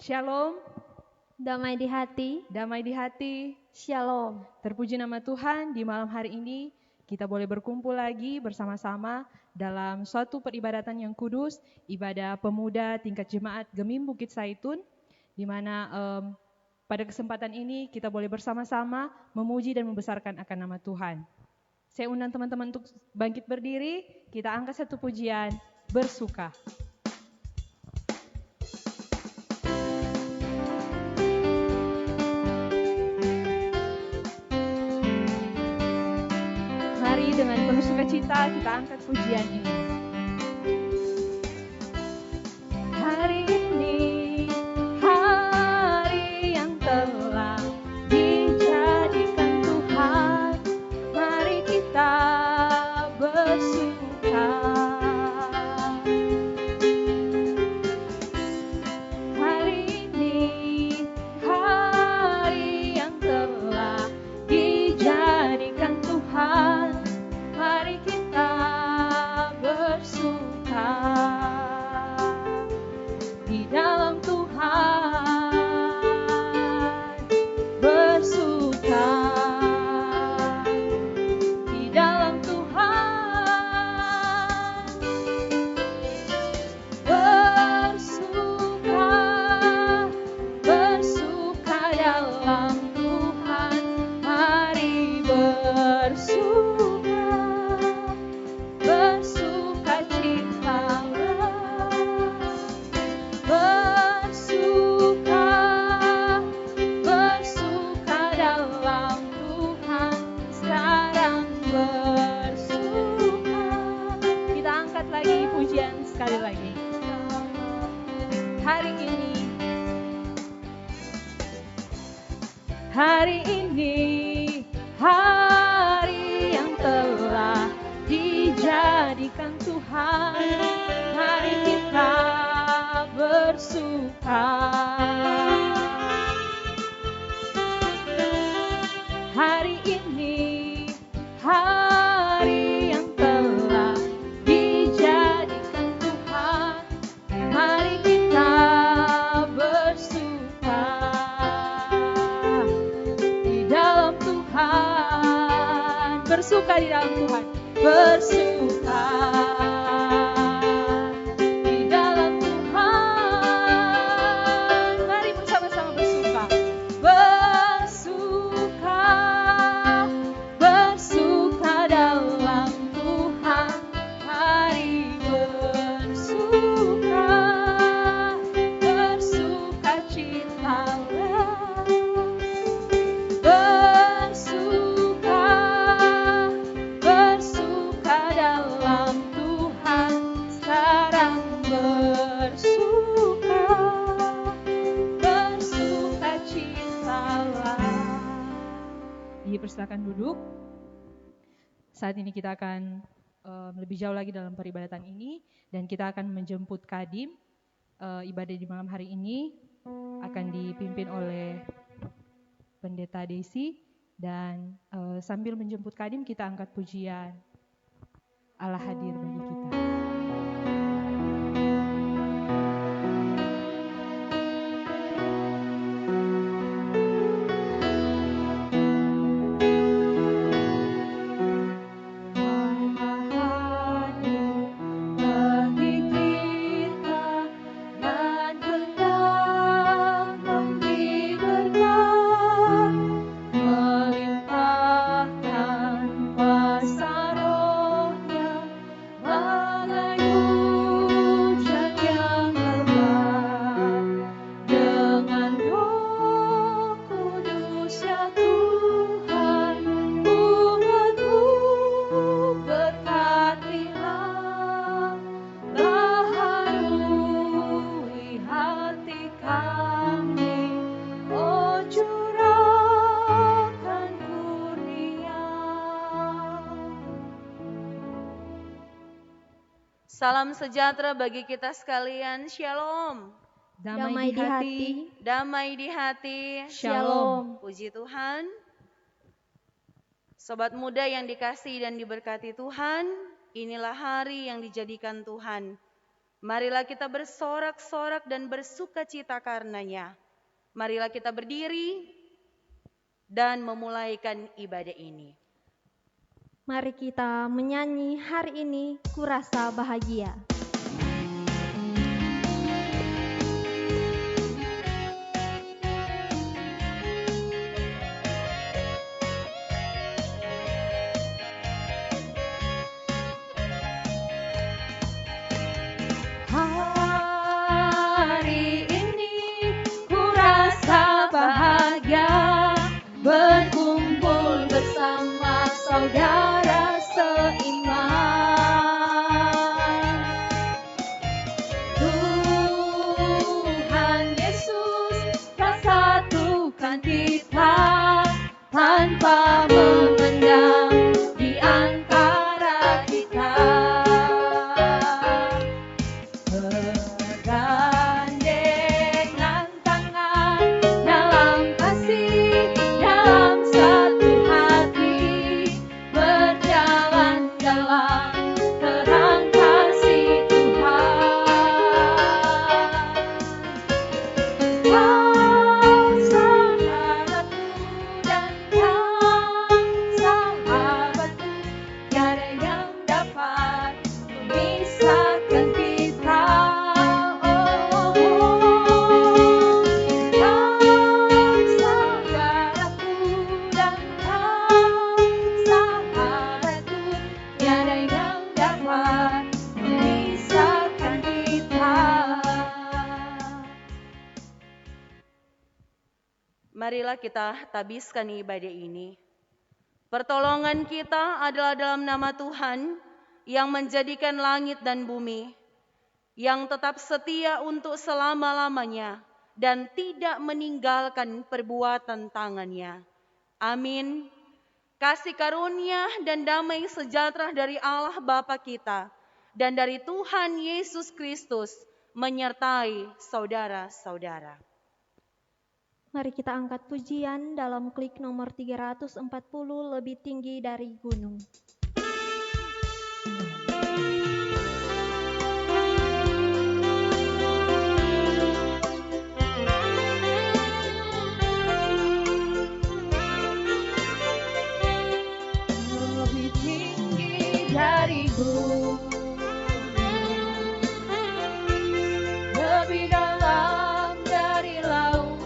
Shalom, Damai di hati, damai di hati. Shalom. Terpuji nama Tuhan, di malam hari ini kita boleh berkumpul lagi bersama-sama dalam suatu peribadatan yang kudus, ibadah pemuda tingkat jemaat Gemim Bukit Saitun, di mana pada kesempatan ini kita boleh bersama-sama memuji dan membesarkan akan nama Tuhan. Saya undang teman-teman untuk bangkit berdiri, kita angkat satu pujian, bersuka. Mari dengan penuh sukacita kita angkat pujian ini. Hari ini, hari yang telah dijadikan Tuhan, mari kita bersuka. Hari ini, hari yang telah dijadikan Tuhan, mari kita bersuka di dalam Tuhan, bersuka di dalam Tuhan, bersuka, bersuka dalam Tuhan, mari bersuka, bersuka citalah, bersuka, bersuka dalam Tuhan, sekarang bersuka. Kita angkat lagi pujian sekali lagi. Hari ini, hari ini, hari yang telah dijadikan Tuhan, mari kita bersuka. Hari ini, hari yang telah dijadikan Tuhan, mari kita bersuka di dalam Tuhan, bersuka di dalam Tuhan, bersuka di dalam Tuhan, mari bersama-sama bersuka, bersuka, bersuka dalam Tuhan, mari bersuka, bersuka citalah, bersuka, bersuka dalam Tuhan, sekarang bersuka, bersuka citalah. Dipersilakan duduk. Saat ini kita akan lebih jauh lagi dalam peribadatan ini, dan kita akan menjemput Kadim. Ibadah di malam hari ini akan dipimpin oleh Pendeta Desi, dan sambil menjemput Kadim kita angkat pujian Allah hadir bagi kita. Bagi kita dan hendak memberi berkat, melimpahkan kuasa Roh-Nya bagai hujan yang lebat. Dengan Roh Kudus ya Tuhan, umat-Mu berkatilah, baharui hati kami, oh curahkan kurnia. Salam sejahtera bagi kita sekalian, Shalom. Damai di hati, Damai di hati, Shalom. Puji Tuhan. Sobat muda yang dikasihi dan diberkati Tuhan, inilah hari yang dijadikan Tuhan. Marilah kita bersorak-sorak dan bersukacita karenanya. Marilah kita berdiri dan memulaikan ibadah ini. Mari kita menyanyi hari ini kurasa bahagia. Hari ini kurasa bahagia, berkumpul bersama saudara seiman. Tuhan Yesus telah satukan kita tanpa memandang di antara kita. Bergandengan tangan dalam kasih, dalam satu hati, berjalan dalam terang kasih Tuhan. Kau sahabatku dan kau sahabatku, tiada yang dapat memisahkan kita. Kau saudaraku dan kau sahabatku, tiada yang dapat memisahkan kita. Marilah kita tabiskan ibadah ini. Pertolongan kita adalah dalam nama Tuhan yang menjadikan langit dan bumi, yang tetap setia untuk selama-lamanya dan tidak meninggalkan perbuatan tangannya. Amin. Kasih karunia dan damai sejahtera dari Allah Bapa kita dan dari Tuhan Yesus Kristus menyertai saudara-saudara. Mari kita angkat pujian dalam klik nomor 340, lebih tinggi dari gunung. Lebih tinggi dari gunung, lebih dalam dari lautan,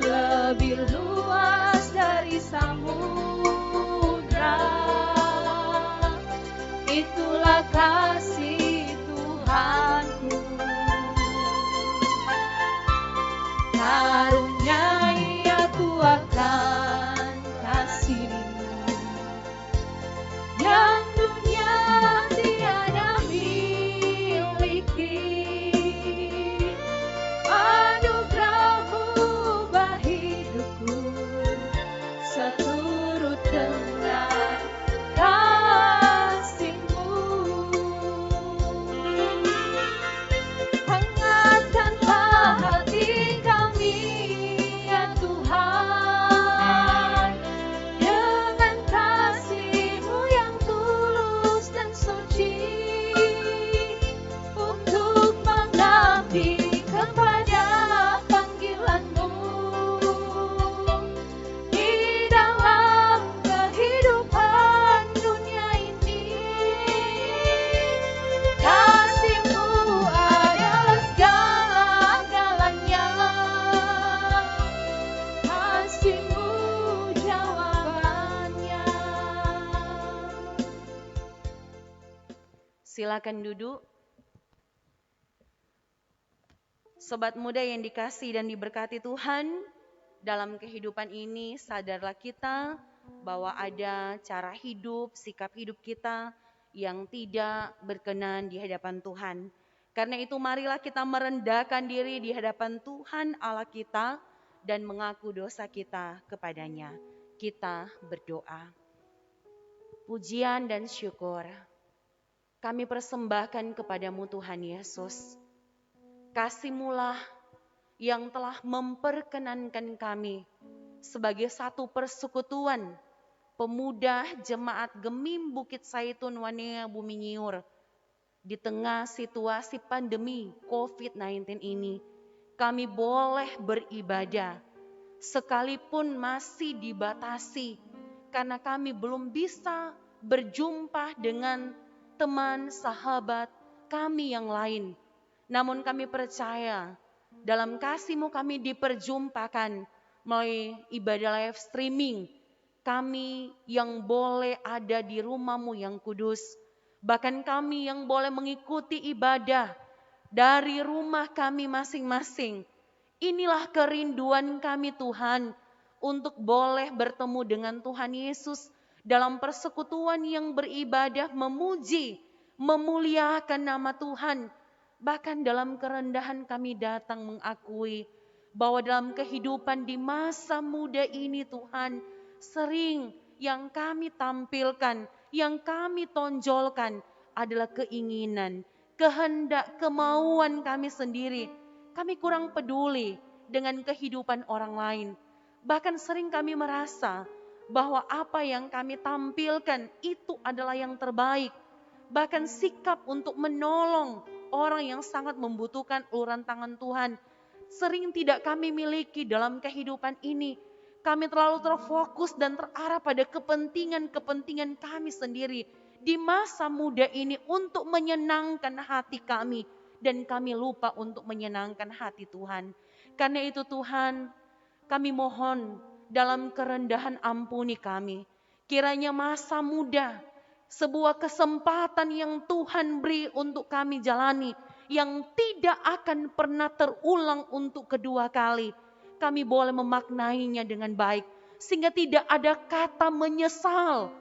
lebih luas dari samudra. Itulah kasih Tuhanku. Karuniai aku akan kasih-Mu yang dunia tiada miliki. Anugerah-Mu ubah hidupku seturut dengan kasih-Mu. Hangatkanlah hati kami, ya Tuhan, dengan kasih-Mu yang tulus dan suci, untuk mengabdi kepada panggilan-Mu di dalam kehidupan dunia ini. Kasih-Mu adalah segala-galanya, kasih-Mu jawabannya. Silakan duduk. Sobat muda yang dikasihi dan diberkati Tuhan, dalam kehidupan ini sadarlah kita bahwa ada cara hidup, sikap hidup kita yang tidak berkenan di hadapan Tuhan. Karena itu marilah kita merendahkan diri di hadapan Tuhan Allah kita dan mengaku dosa kita kepadanya. Kita berdoa. Pujian dan syukur kami persembahkan kepadamu Tuhan Yesus. Kasih-Mu lah yang telah memperkenankan kami sebagai satu persekutuan pemuda jemaat Gemim Bukit Saitun Wanea Bumi Nyiur. Di tengah situasi pandemi COVID-19 ini, kami boleh beribadah sekalipun masih dibatasi karena kami belum bisa berjumpa dengan teman sahabat kami yang lain. Namun kami percaya dalam kasih-Mu kami diperjumpakan melalui ibadah live streaming. Kami yang boleh ada di rumah-Mu yang kudus, bahkan kami yang boleh mengikuti ibadah dari rumah kami masing-masing. Inilah kerinduan kami Tuhan, untuk boleh bertemu dengan Tuhan Yesus dalam persekutuan yang beribadah, memuji, memuliakan nama Tuhan. Bahkan dalam kerendahan kami datang mengakui bahwa dalam kehidupan di masa muda ini Tuhan, sering yang kami tampilkan, yang kami tonjolkan adalah keinginan, kehendak, kemauan kami sendiri. Kami kurang peduli dengan kehidupan orang lain. Bahkan sering kami merasa bahwa apa yang kami tampilkan itu adalah yang terbaik. Bahkan sikap untuk menolong orang yang sangat membutuhkan uluran tangan Tuhan sering tidak kami miliki dalam kehidupan ini. Kami terlalu terfokus dan terarah pada kepentingan-kepentingan kami sendiri di masa muda ini untuk menyenangkan hati kami. Dan kami lupa untuk menyenangkan hati Tuhan. Karena itu Tuhan, kami mohon dalam kerendahan ampuni kami. Kiranya masa muda, sebuah kesempatan yang Tuhan beri untuk kami jalani, yang tidak akan pernah terulang untuk kedua kali. Kami boleh memaknainya dengan baik, sehingga tidak ada kata menyesal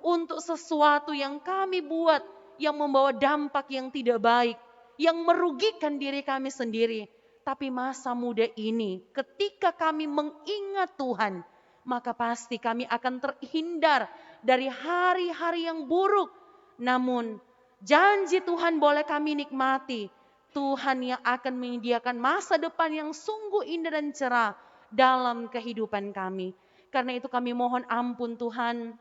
untuk sesuatu yang kami buat yang membawa dampak yang tidak baik, yang merugikan diri kami sendiri. Tapi masa muda ini, ketika kami mengingat Tuhan, maka pasti kami akan terhindar dari hari-hari yang buruk. Namun janji Tuhan boleh kami nikmati. Tuhan yang akan menyediakan masa depan yang sungguh indah dan cerah dalam kehidupan kami. Karena itu kami mohon ampun Tuhan,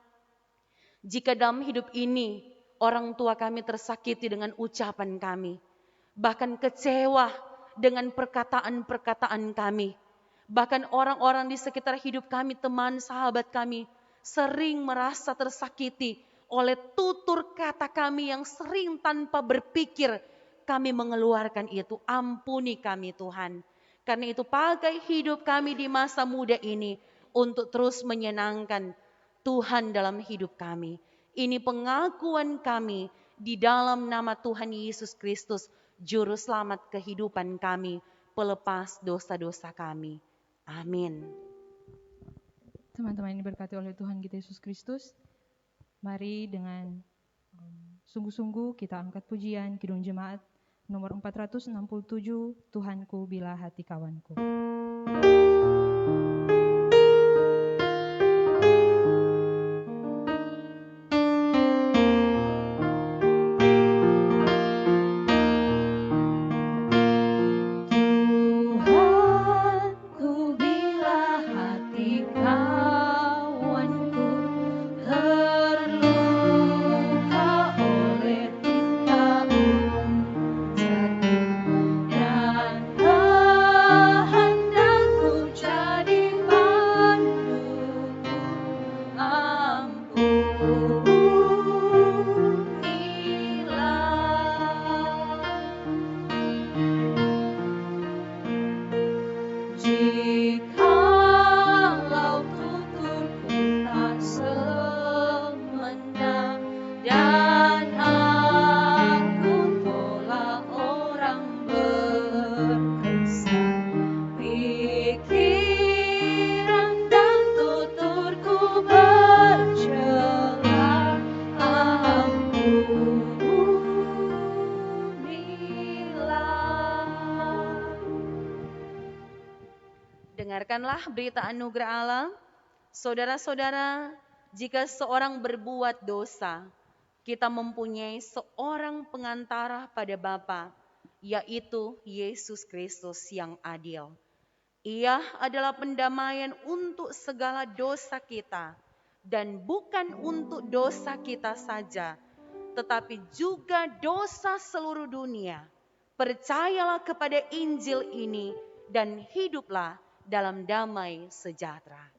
jika dalam hidup ini orang tua kami tersakiti dengan ucapan kami, bahkan kecewa dengan perkataan-perkataan kami. Bahkan orang-orang di sekitar hidup kami, teman, sahabat kami, sering merasa tersakiti oleh tutur kata kami yang sering tanpa berpikir kami mengeluarkan itu. Ampuni kami Tuhan. Karena itu pakai hidup kami di masa muda ini untuk terus menyenangkan Tuhan dalam hidup kami. Ini pengakuan kami di dalam nama Tuhan Yesus Kristus, Juru Selamat kehidupan kami, pelepas dosa-dosa kami. Amin. Teman-teman ini diberkati oleh Tuhan kita Yesus Kristus. Mari dengan sungguh-sungguh kita angkat pujian Kidung Jemaat nomor 467, Tuhanku bila hati kawanku. Dengarkanlah berita anugerah Allah. Saudara-saudara, jika seorang berbuat dosa, kita mempunyai seorang pengantara pada Bapa, yaitu Yesus Kristus yang adil. Ia adalah pendamaian untuk segala dosa kita, dan bukan untuk dosa kita saja, tetapi juga dosa seluruh dunia. Percayalah kepada Injil ini dan hiduplah dalam damai sejahtera.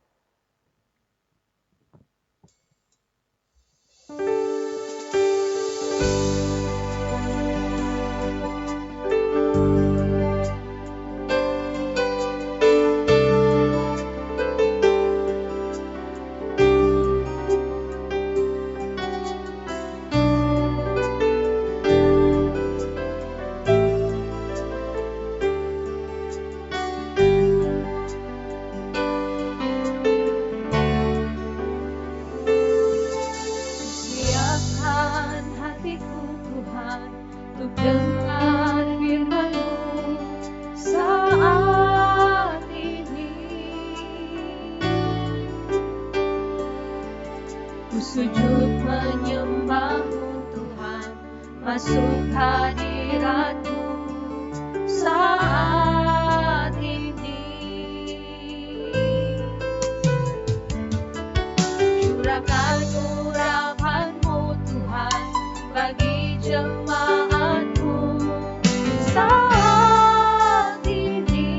Siapkan hatiku Tuhan untuk dengar firman-Mu saat ini. Ku sujud menyembah-Mu Tuhan, masuk hadirat-Mu saat ini. Curahkan urapan-Mu Tuhan bagi jemaat-Mu saat ini.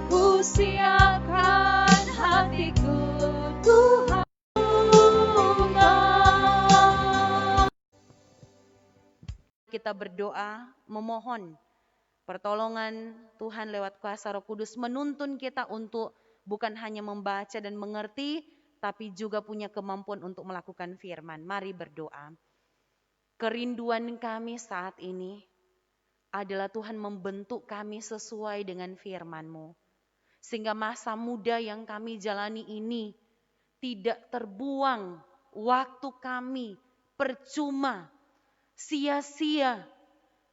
Ku siapkan hatiku Tuhan. Kita berdoa memohon pertolongan Tuhan lewat kuasa Roh Kudus menuntun kita untuk bukan hanya membaca dan mengerti, tapi juga punya kemampuan untuk melakukan firman. Mari berdoa. Kerinduan kami saat ini adalah Tuhan membentuk kami sesuai dengan firman-Mu. Sehingga masa muda yang kami jalani ini tidak terbuang waktu kami percuma, sia-sia.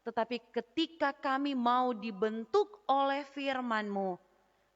Tetapi ketika kami mau dibentuk oleh firman-Mu,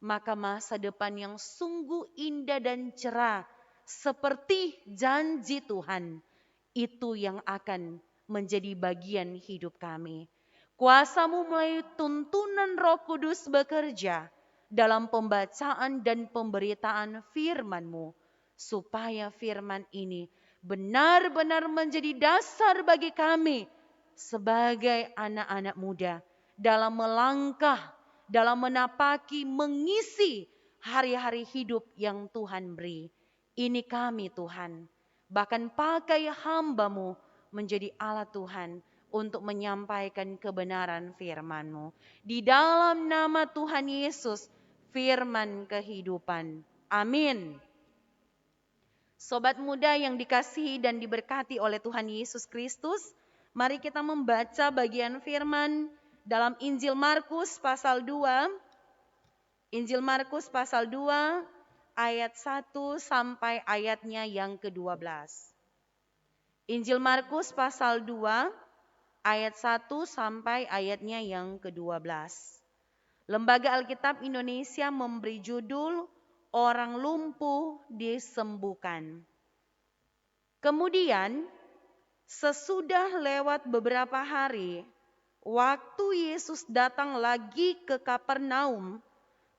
maka masa depan yang sungguh indah dan cerah seperti janji Tuhan, itu yang akan menjadi bagian hidup kami. Kuasa-Mu melalui tuntunan Roh Kudus bekerja dalam pembacaan dan pemberitaan firman-Mu, supaya firman ini benar-benar menjadi dasar bagi kami sebagai anak-anak muda dalam melangkah, dalam menapaki, mengisi hari-hari hidup yang Tuhan beri. Ini kami Tuhan, bahkan pakai hamba-Mu menjadi alat Tuhan untuk menyampaikan kebenaran firman-Mu. Di dalam nama Tuhan Yesus, firman kehidupan. Amin. Sobat muda yang dikasihi dan diberkati oleh Tuhan Yesus Kristus, mari kita membaca bagian firman dalam Injil Markus pasal 2. Injil Markus pasal 2 ayat 1 sampai ayatnya yang ke-12. Injil Markus pasal 2 ayat 1 sampai ayatnya yang ke-12. Lembaga Alkitab Indonesia memberi judul Orang lumpuh disembuhkan. Kemudian sesudah lewat beberapa hari, waktu Yesus datang lagi ke Kapernaum,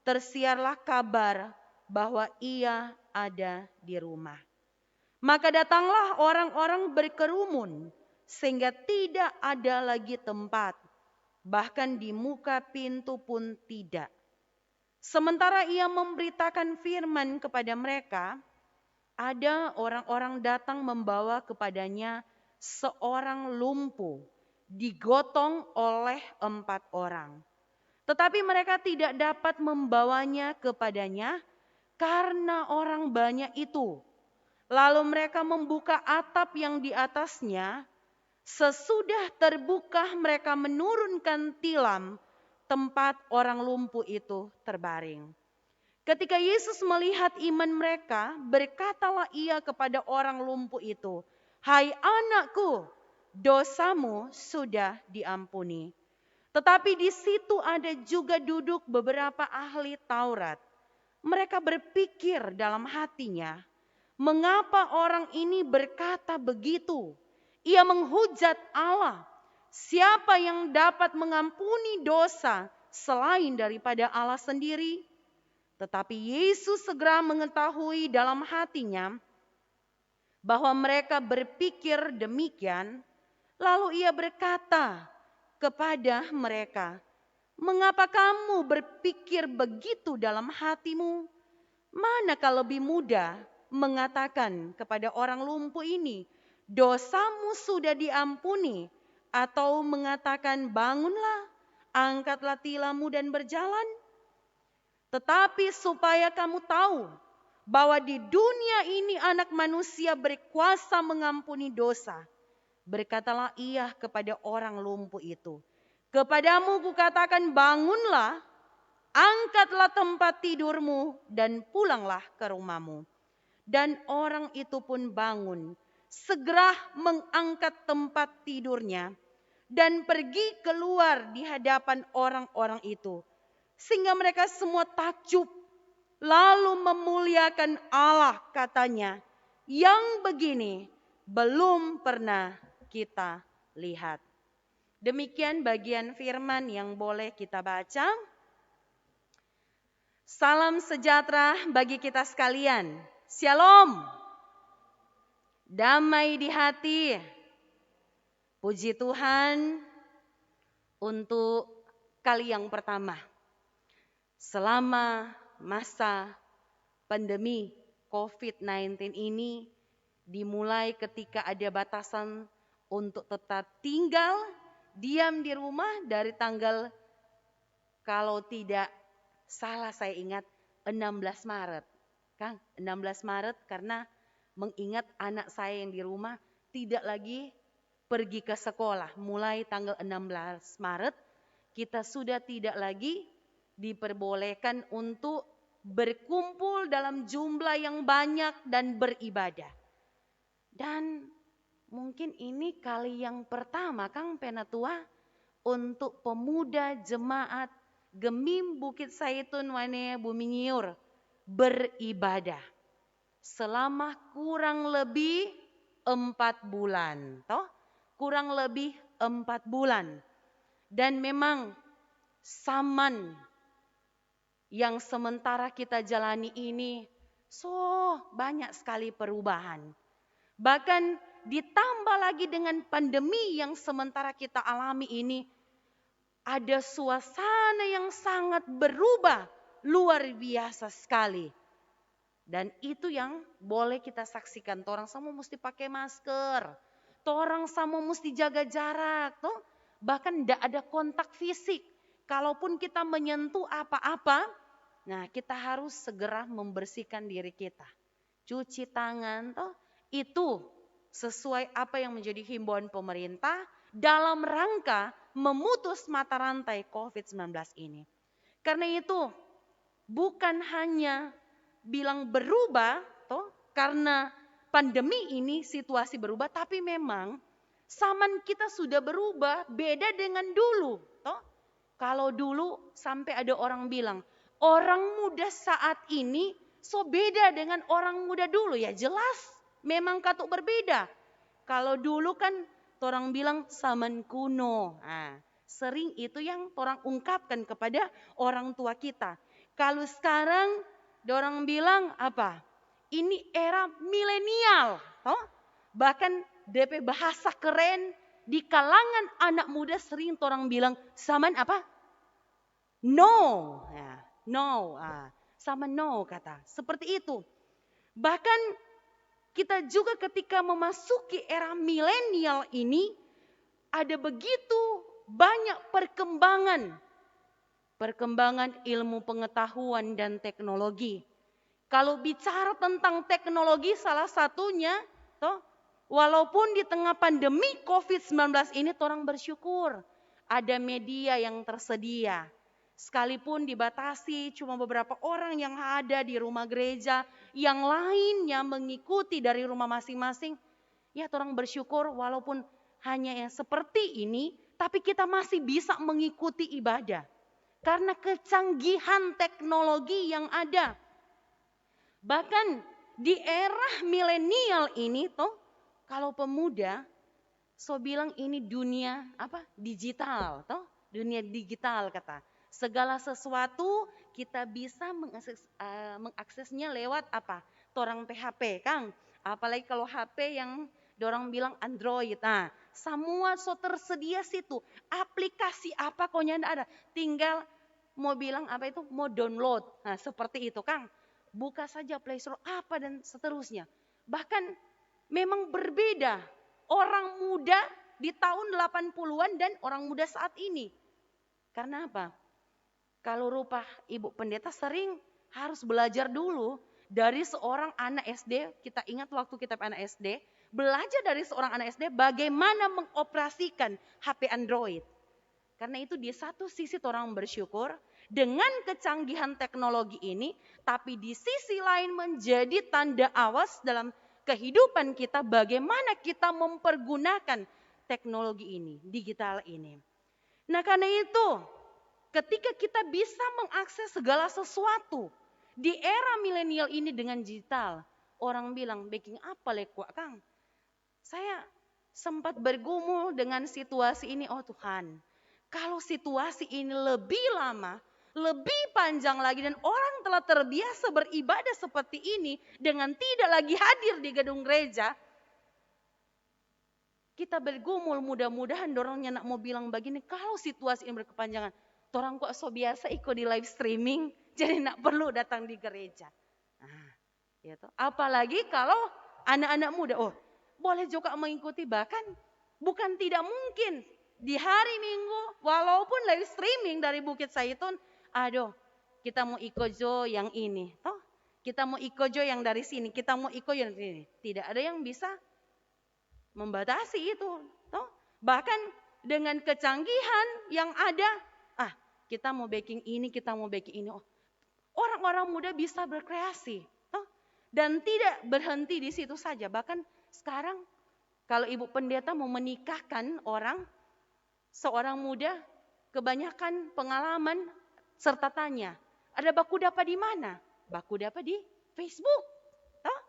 tersiarlah kabar bahwa Ia ada di rumah. Maka datanglah orang-orang berkerumun sehingga tidak ada lagi tempat, bahkan di muka pintu pun tidak. Sementara Ia memberitakan firman kepada mereka, ada orang-orang datang membawa kepadanya seorang lumpuh, digotong oleh 4 orang. Tetapi mereka tidak dapat membawanya kepadanya karena orang banyak itu. Lalu mereka membuka atap yang di atasnya. Sesudah terbuka mereka menurunkan tilam tempat orang lumpuh itu terbaring. Ketika Yesus melihat iman mereka, berkatalah Ia kepada orang lumpuh itu, "Hai anakku, dosamu sudah diampuni." Tetapi di situ ada juga duduk beberapa ahli Taurat. Mereka berpikir dalam hatinya, mengapa orang ini berkata begitu? Ia menghujat Allah. Siapa yang dapat mengampuni dosa selain daripada Allah sendiri? Tetapi Yesus segera mengetahui dalam hatinya bahwa mereka berpikir demikian, lalu ia berkata kepada mereka, "Mengapa kamu berpikir begitu dalam hatimu? Manakah lebih mudah mengatakan kepada orang lumpuh ini, dosamu sudah diampuni, atau mengatakan, bangunlah, angkatlah tilammu dan berjalan? Tetapi supaya kamu tahu bahwa di dunia ini anak manusia berkuasa mengampuni dosa, berkatalah ia kepada orang lumpuh itu, kepadamu kukatakan, bangunlah, angkatlah tempat tidurmu dan pulanglah ke rumahmu. Dan orang itu pun bangun, segera mengangkat tempat tidurnya dan pergi keluar di hadapan orang-orang itu. Sehingga mereka semua takjub, lalu memuliakan Allah, katanya, yang begini belum pernah kita lihat. Demikian bagian firman yang boleh kita baca. Salam sejahtera bagi kita sekalian. Shalom. Damai di hati. Puji Tuhan untuk kali yang pertama. Selama masa pandemi COVID-19 ini dimulai ketika ada batasan untuk tetap tinggal, diam di rumah dari tanggal, kalau tidak salah saya ingat 16 Maret. Kang, 16 Maret karena mengingat anak saya yang di rumah tidak lagi pergi ke sekolah. Mulai tanggal 16 Maret kita sudah tidak lagi diperbolehkan untuk berkumpul dalam jumlah yang banyak dan beribadah. Dan mungkin ini kali yang pertama Kang Penatua untuk pemuda jemaat Gemim Bukit Saitun Wanea Bumingiur beribadah selama kurang lebih 4 bulan. Toh? Kurang lebih 4 bulan. Dan memang zaman yang sementara kita jalani ini banyak sekali perubahan. Bahkan ditambah lagi dengan pandemi yang sementara kita alami ini, ada suasana yang sangat berubah, luar biasa sekali. Dan itu yang boleh kita saksikan. Torang semua mesti pakai masker. Torang semua mesti jaga jarak. Toh? Bahkan tidak ada kontak fisik. Kalaupun kita menyentuh apa-apa, nah kita harus segera membersihkan diri kita. Cuci tangan. Toh? Itu sesuai apa yang menjadi himbauan pemerintah dalam rangka memutus mata rantai COVID-19 ini. Karena itu bukan hanya bilang berubah, toh, karena pandemi ini situasi berubah, tapi memang zaman kita sudah berubah, beda dengan dulu. Toh. Kalau dulu sampai ada orang bilang, orang muda saat ini beda dengan orang muda dulu. Ya jelas, memang katuk berbeda. Kalau dulu kan orang bilang zaman kuno. Nah, sering itu yang orang ungkapkan kepada orang tua kita. Kalau sekarang orang bilang apa? Ini era milenial. Toh? Bahkan DP bahasa keren di kalangan anak muda sering orang bilang zaman apa? No. Ya, no. Sama no kata. Seperti itu. Bahkan kita juga ketika memasuki era milenial ini ada begitu banyak perkembangan. Perkembangan ilmu pengetahuan dan teknologi. Kalau bicara tentang teknologi salah satunya, toh, walaupun di tengah pandemi COVID-19 ini orang bersyukur ada media yang tersedia. Sekalipun dibatasi cuma beberapa orang yang ada di rumah gereja, yang lainnya mengikuti dari rumah masing-masing. Ya orang bersyukur walaupun hanya yang seperti ini, tapi kita masih bisa mengikuti ibadah. Karena kecanggihan teknologi yang ada. Bahkan di era milenial ini toh, kalau pemuda, bilang ini dunia apa? Digital toh, dunia digital kata. Segala sesuatu kita bisa mengaksesnya lewat apa? Torang PHP, Kang. Apalagi kalau HP yang dorang bilang Android. Nah, semua so tersedia situ. Aplikasi apa koknya ada. Tinggal mau bilang apa itu? Mau download. Nah, seperti itu, Kang. Buka saja Play Store apa dan seterusnya. Bahkan memang berbeda orang muda di tahun 80-an dan orang muda saat ini. Karena apa? Kalau rupa Ibu Pendeta sering harus belajar dulu dari seorang anak SD. Kita ingat waktu kita anak SD, belajar dari seorang anak SD bagaimana mengoperasikan HP Android. Karena itu di satu sisi orang bersyukur dengan kecanggihan teknologi ini, tapi di sisi lain menjadi tanda awas dalam kehidupan kita bagaimana kita mempergunakan teknologi ini, digital ini. Nah, karena itu ketika kita bisa mengakses segala sesuatu di era milenial ini dengan digital, orang bilang baking apa lekwa Kang? Saya sempat bergumul dengan situasi ini, oh Tuhan, kalau situasi ini lebih lama, lebih panjang lagi dan orang telah terbiasa beribadah seperti ini dengan tidak lagi hadir di gedung gereja, kita bergumul mudah-mudahan dorongnya nak mau bilang begini, kalau situasi ini berkepanjangan, orang kok so biasa ikut di live streaming, jadi nak perlu datang di gereja. Nah, gitu. Apalagi kalau anak-anak muda, oh boleh juga mengikuti, bahkan bukan tidak mungkin di hari Minggu, walaupun live streaming dari Bukit Saitun, aduh kita mau ikut jo yang ini, toh kita mau ikut jo yang dari sini, kita mau ikut yang dari sini, tidak ada yang bisa membatasi itu, toh bahkan dengan kecanggihan yang ada, kita mau baking ini, kita mau baking ini, orang-orang muda bisa berkreasi, toh dan tidak berhenti di situ saja. Bahkan sekarang kalau Ibu Pendeta mau menikahkan seorang muda, kebanyakan pengalaman serta tanya, ada baku dapat di mana? Baku dapat di Facebook, toh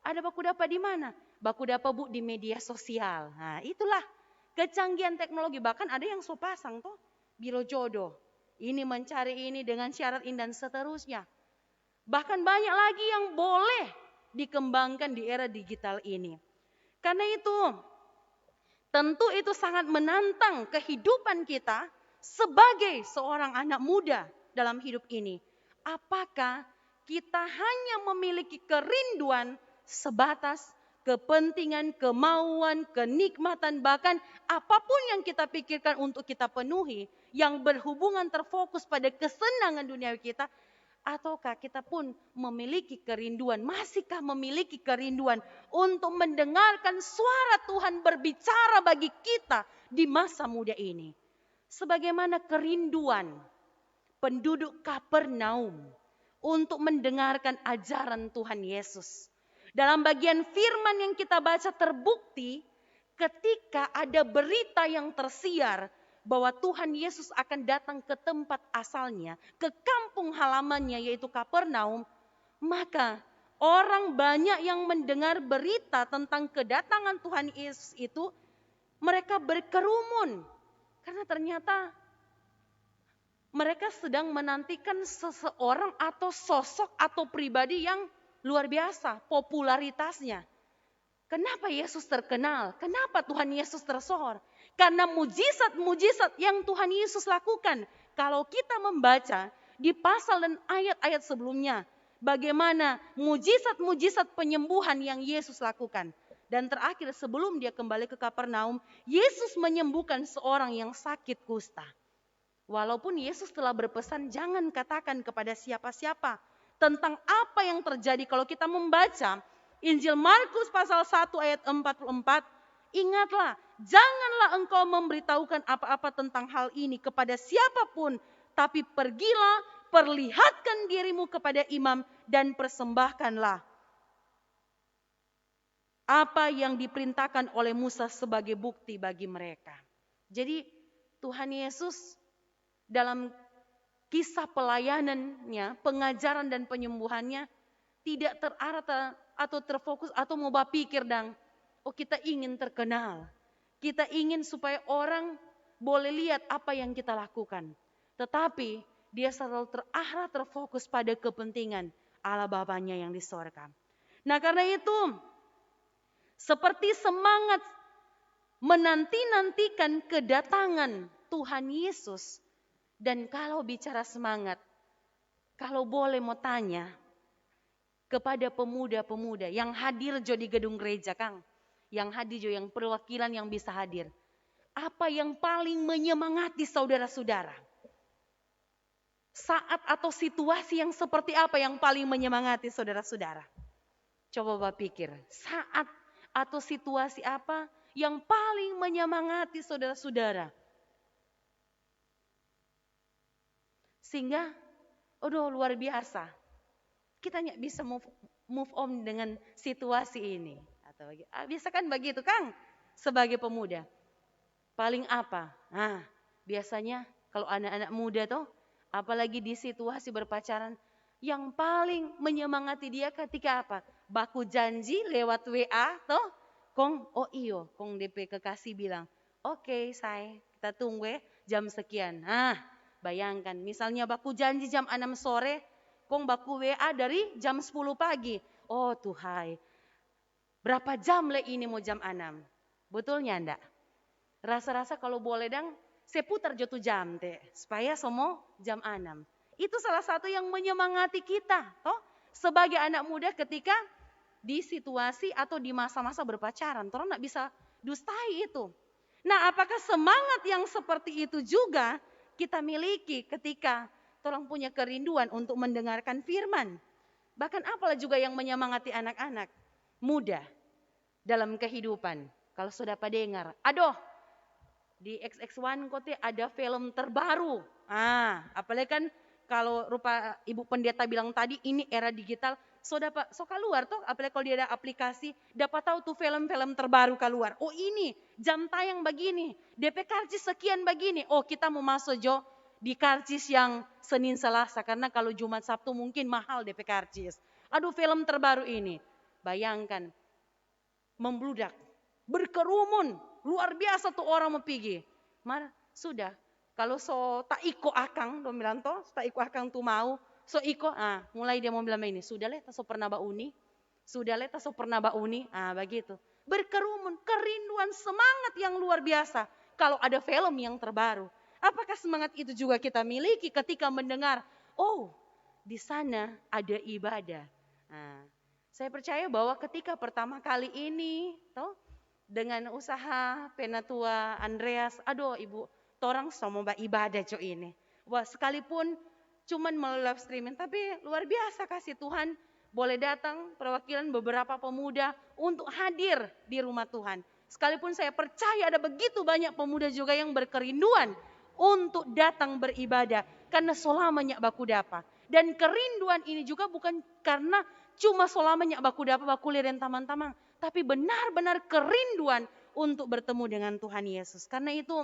ada baku dapat di mana? Baku dapat Bu di media sosial. Nah, itulah kecanggihan teknologi. Bahkan ada yang so pasang toh biro jodoh. Ini mencari ini dengan syarat ini dan seterusnya. Bahkan banyak lagi yang boleh dikembangkan di era digital ini. Karena itu, tentu itu sangat menantang kehidupan kita sebagai seorang anak muda dalam hidup ini. Apakah kita hanya memiliki kerinduan sebatas kepentingan, kemauan, kenikmatan, bahkan apapun yang kita pikirkan untuk kita penuhi, yang berhubungan terfokus pada kesenangan dunia kita, ataukah kita pun memiliki kerinduan, masihkah memiliki kerinduan untuk mendengarkan suara Tuhan berbicara bagi kita di masa muda ini. Sebagaimana kerinduan penduduk Kapernaum untuk mendengarkan ajaran Tuhan Yesus. Dalam bagian firman yang kita baca terbukti ketika ada berita yang tersiar bahwa Tuhan Yesus akan datang ke tempat asalnya, ke kampung halamannya yaitu Kapernaum, maka orang banyak yang mendengar berita tentang kedatangan Tuhan Yesus itu, mereka berkerumun karena ternyata mereka sedang menantikan seseorang atau sosok atau pribadi yang luar biasa popularitasnya. Kenapa Yesus terkenal? Kenapa Tuhan Yesus tersohor? Karena mujizat-mujizat yang Tuhan Yesus lakukan. Kalau kita membaca di pasal dan ayat-ayat sebelumnya, bagaimana mujizat-mujizat penyembuhan yang Yesus lakukan. Dan terakhir sebelum dia kembali ke Kapernaum, Yesus menyembuhkan seorang yang sakit kusta. Walaupun Yesus telah berpesan jangan katakan kepada siapa-siapa tentang apa yang terjadi. Kalau kita membaca Injil Markus pasal 1 ayat 44, ingatlah, janganlah engkau memberitahukan apa-apa tentang hal ini kepada siapapun, tapi pergilah, perlihatkan dirimu kepada imam dan persembahkanlah apa yang diperintahkan oleh Musa sebagai bukti bagi mereka. Jadi Tuhan Yesus dalam kisah pelayanannya, pengajaran dan penyembuhannya tidak terarah atau terfokus atau mau berpikir kita ingin terkenal. Kita ingin supaya orang boleh lihat apa yang kita lakukan. Tetapi dia selalu terarah, terfokus pada kepentingan Allah Bapanya yang di sorga. Nah karena itu, seperti semangat menanti-nantikan kedatangan Tuhan Yesus. Dan kalau bicara semangat, kalau boleh mau tanya kepada pemuda-pemuda yang hadir jo di gedung gereja, Kang. Yang hadir jo, yang perwakilan yang bisa hadir. Apa yang paling menyemangati saudara-saudara? Saat atau situasi yang seperti apa yang paling menyemangati saudara-saudara? Coba Bapak pikir, saat atau situasi apa yang paling menyemangati saudara-saudara? Sehingga, luar biasa. Kita nggak bisa move on dengan situasi ini. Atau biasa kan begitu Kang, sebagai pemuda. Paling apa? Nah, biasanya kalau anak-anak muda tuh, apalagi di situasi berpacaran, yang paling menyemangati dia ketika apa? Baku janji lewat WA toh, kong kong DP kekasih bilang, oke, say, kita tunggu jam sekian. Nah, bayangkan, misalnya baku janji jam 6 sore, kong baku WA dari jam 10 pagi. Oh Tuhai, berapa jam le ini mau jam 6? Betulnya enggak? Rasa-rasa kalau boleh dang, seputar jatuh jam teh, supaya semua jam 6. Itu salah satu yang menyemangati kita, toh, sebagai anak muda ketika di situasi atau di masa-masa berpacaran. Orang nggak bisa dustai itu. Nah, apakah semangat yang seperti itu juga kita miliki ketika orang punya kerinduan untuk mendengarkan firman? Bahkan apalah juga yang menyemangati anak-anak muda dalam kehidupan. Kalau sudah pada dengar, di XX1 kote ada film terbaru. Apalagi kan kalau rupa Ibu Pendeta bilang tadi, ini era digital. So keluar tuh, apalagi kalau dia ada aplikasi, dapat tahu tuh film-film terbaru keluar. Oh ini, jam tayang begini, DP karcis sekian begini. Oh kita mau masuk jo di karcis yang Senin Selasa, karena kalau Jumat Sabtu mungkin mahal DP karcis. Film terbaru ini. Bayangkan, membludak, berkerumun, luar biasa tuh orang mau pergi. Sudah, kalau so tak iko akang, dong bilang toh, tak iko akang tuh mau, so iko, mulai dia mau bilang ini, sudah le, tak so pernah bauni, begitu. Berkerumun, kerinduan, semangat yang luar biasa. Kalau ada film yang terbaru, apakah semangat itu juga kita miliki ketika mendengar, di sana ada ibadah. Saya percaya bahwa ketika pertama kali ini, toh, dengan usaha Penatua Andreas, Ibu, torang sama ibadah jo ini. Wah, sekalipun cuman melalui live streaming, tapi luar biasa kasih Tuhan boleh datang perwakilan beberapa pemuda untuk hadir di rumah Tuhan. Sekalipun saya percaya ada begitu banyak pemuda juga yang berkerinduan untuk datang beribadah karena solamanya baku dapa. Dan kerinduan ini juga bukan karena cuma solamanya baku dapa, baku lihat teman-teman, tapi benar-benar kerinduan untuk bertemu dengan Tuhan Yesus. Karena itu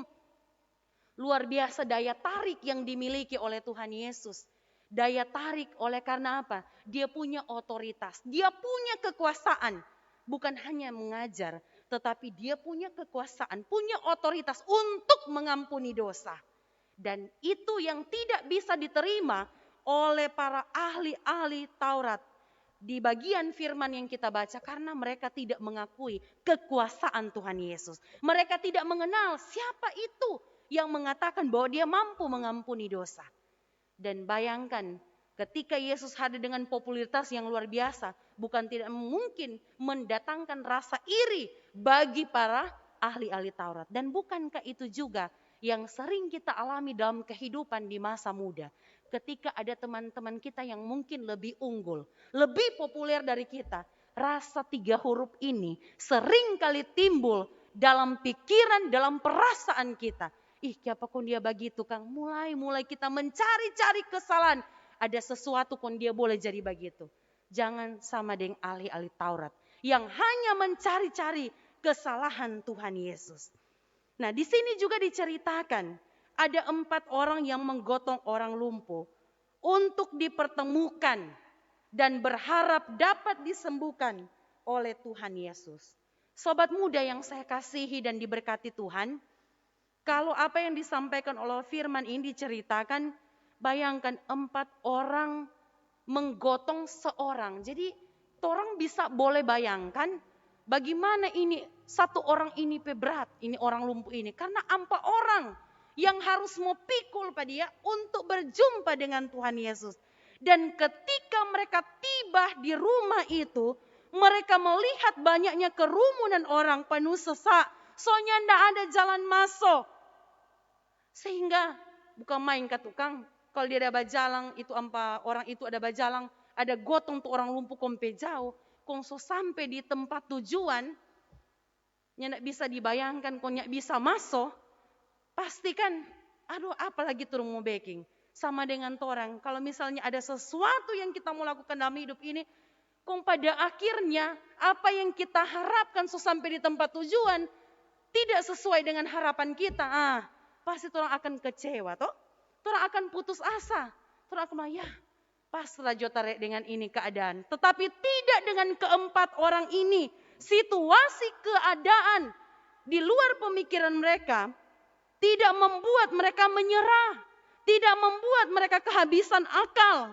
luar biasa daya tarik yang dimiliki oleh Tuhan Yesus. Daya tarik oleh karena apa? Dia punya otoritas, dia punya kekuasaan. Bukan hanya mengajar, tetapi dia punya kekuasaan, punya otoritas untuk mengampuni dosa. Dan itu yang tidak bisa diterima oleh para ahli-ahli Taurat di bagian firman yang kita baca, karena mereka tidak mengakui kekuasaan Tuhan Yesus. Mereka tidak mengenal siapa itu yang mengatakan bahwa dia mampu mengampuni dosa. Dan bayangkan ketika Yesus hadir dengan popularitas yang luar biasa, bukan tidak mungkin mendatangkan rasa iri bagi para ahli-ahli Taurat. Dan bukankah itu juga yang sering kita alami dalam kehidupan di masa muda? Ketika ada teman-teman kita yang mungkin lebih unggul, lebih populer dari kita, rasa 3 huruf ini sering kali timbul dalam pikiran, dalam perasaan kita. Siapa kon dia begitu Kang? Mulai kita mencari-cari kesalahan. Ada sesuatu kon dia boleh jadi begitu. Jangan sama dengan ahli-ahli Taurat yang hanya mencari-cari kesalahan Tuhan Yesus. Nah, di sini juga diceritakan ada 4 orang yang menggotong orang lumpuh untuk dipertemukan dan berharap dapat disembuhkan oleh Tuhan Yesus. Sobat muda yang saya kasihi dan diberkati Tuhan, kalau apa yang disampaikan oleh firman ini diceritakan Bayangkan 4 orang menggotong seorang. Jadi orang bisa boleh bayangkan bagaimana ini satu orang ini berat, ini orang lumpuh ini. Karena 4 orang yang harus mau pikul pada dia untuk berjumpa dengan Tuhan Yesus. Dan ketika mereka tiba di rumah itu, mereka melihat banyaknya kerumunan orang penuh sesak. Soalnya tidak ada jalan masuk. Sehingga bukan main ke tukang. Kalau dia ada bajalang, itu orang itu ada bajalang, ada gotong tuh orang lumpuh kompe jauh. Kongso sampai di tempat tujuan, nyak bisa dibayangkan, kok nyak bisa masuk. Pastikan, aduh apalagi tuh mau baking. Sama dengan orang, kalau misalnya ada sesuatu yang kita mau lakukan dalam hidup ini, kong pada akhirnya apa yang kita harapkan sampai di tempat tujuan tidak sesuai dengan harapan kita, pasti orang akan kecewa toh. Orang akan putus asa. Orang akan ya pasrah jotare dengan ini keadaan. Tetapi tidak dengan 4 orang ini. Situasi keadaan di luar pemikiran mereka tidak membuat mereka menyerah. Tidak membuat mereka kehabisan akal.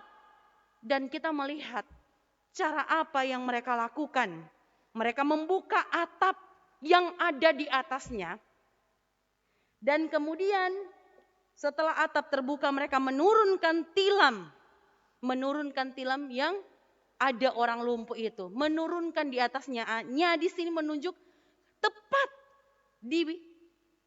Dan kita melihat cara apa yang mereka lakukan. Mereka membuka atap yang ada di atasnya. Dan kemudian setelah atap terbuka mereka menurunkan tilam. Menurunkan tilam yang ada orang lumpuh itu. Menurunkan di atasnya. Nya di sini menunjuk tepat di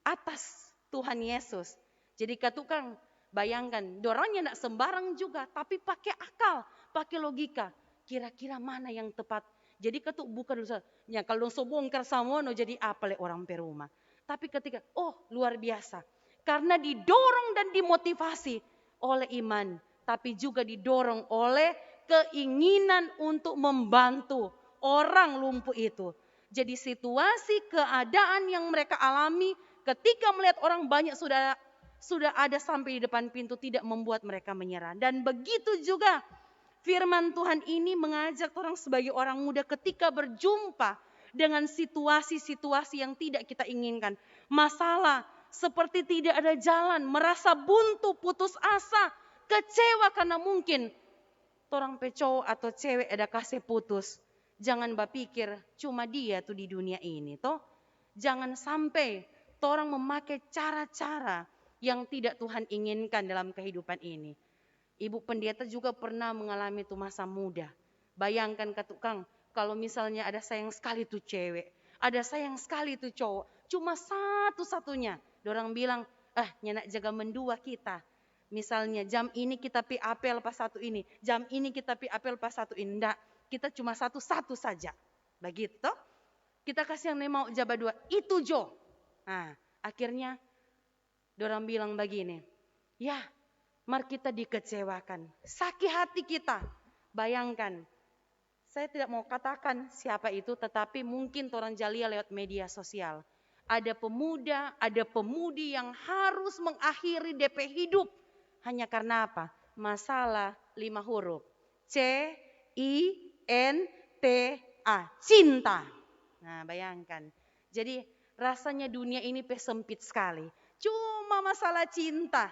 atas Tuhan Yesus. Jadi tukang bayangkan. Dorangnya tidak sembarang juga. Tapi pakai akal. Pakai logika. Kira-kira mana yang tepat. Jadi bukan ya kalau bongkar samono jadi apa le orang perumah. Tapi ketika luar biasa. Karena didorong dan dimotivasi oleh iman. Tapi juga didorong oleh keinginan untuk membantu orang lumpuh itu. Jadi situasi keadaan yang mereka alami ketika melihat orang banyak sudah ada sampai di depan pintu tidak membuat mereka menyerah. Dan begitu juga firman Tuhan ini mengajak orang sebagai orang muda ketika berjumpa dengan situasi-situasi yang tidak kita inginkan. Masalah seperti tidak ada jalan, merasa buntu, putus asa, kecewa karena mungkin orang cowok atau cewek ada kasih putus. Jangan berpikir cuma dia tuh di dunia ini toh. Jangan sampai orang memakai cara-cara yang tidak Tuhan inginkan dalam kehidupan ini. Ibu pendeta juga pernah mengalami itu masa muda. Bayangkan tukang, kalau misalnya ada sayang sekali tuh cewek, ada sayang sekali tuh cowok, cuma satu-satunya. Dorang bilang, nyenak jaga mendua kita. Misalnya jam ini kita pi apel pas satu ini, jam ini kita pi apel pas satu ini. Nggak, kita cuma satu saja. Begitu. Kita kasih yang mau jaba 2, itu Jo. Akhirnya dorang bilang begini, ya mari kita dikecewakan. Sakit hati kita. Bayangkan, saya tidak mau katakan siapa itu, tetapi mungkin orang jalia lewat media sosial. Ada pemuda, ada pemudi yang harus mengakhiri DP hidup. Hanya karena apa? Masalah 5 huruf. C-I-N-T-A. Cinta. Nah bayangkan. Jadi rasanya dunia ini sempit sekali. Cuma masalah cinta.